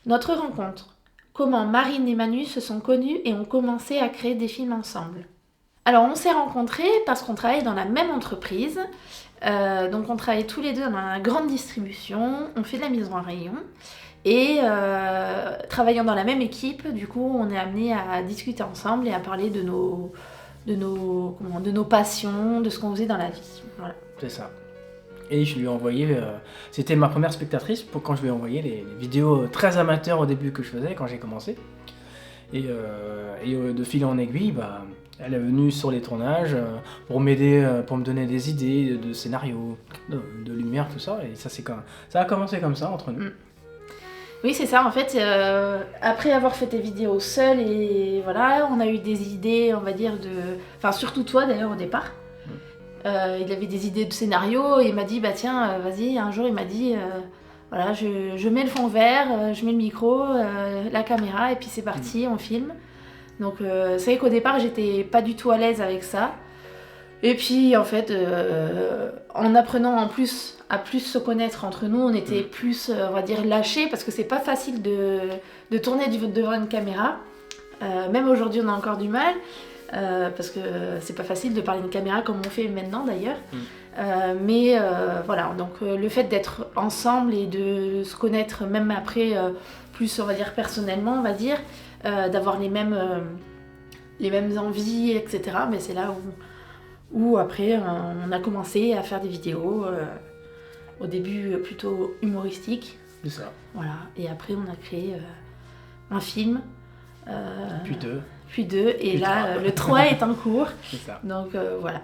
Notre rencontre. Comment Marine et Manu se sont connus et ont commencé à créer des films ensemble. Alors on s'est rencontrés parce qu'on travaille dans la même entreprise. Donc on travaille tous les deux dans la grande distribution, on fait de la mise en rayon. Et travaillant dans la même équipe, du coup on est amenés à discuter ensemble et à parler de nos passions, de ce qu'on faisait dans la vie. Voilà. C'est ça. Et je lui ai envoyé, c'était ma première spectatrice quand je lui ai envoyé les vidéos très amateurs au début que je faisais quand j'ai commencé. Et de fil en aiguille, elle est venue sur les tournages pour m'aider, pour me donner des idées de scénario, de lumière, tout ça. Et ça a commencé comme ça entre nous. Oui, c'est ça. En fait, après avoir fait tes vidéos seule, et voilà, on a eu des idées, on va dire, enfin, surtout toi d'ailleurs au départ. Il avait des idées de scénario et il m'a dit, bah tiens, vas-y. Un jour, il m'a dit, voilà, je mets le fond vert, je mets le micro, la caméra, et puis c'est parti, on filme. Donc, c'est vrai qu'au départ, j'étais pas du tout à l'aise avec ça. Et puis, en fait, en apprenant à plus se connaître entre nous, on était plus, on va dire, lâchés, parce que c'est pas facile de tourner devant une caméra. Même aujourd'hui, on a encore du mal. Parce que c'est pas facile de parler d'une caméra comme on fait maintenant d'ailleurs. Mais voilà, donc le fait d'être ensemble et de se connaître même après, plus on va dire personnellement, on va dire, d'avoir les mêmes envies, etc. Mais c'est là où après on a commencé à faire des vidéos, au début plutôt humoristiques. C'est ça. Voilà, et après on a créé un film. Puis deux. Et puis là, le 3 est en cours. C'est ça. Donc voilà.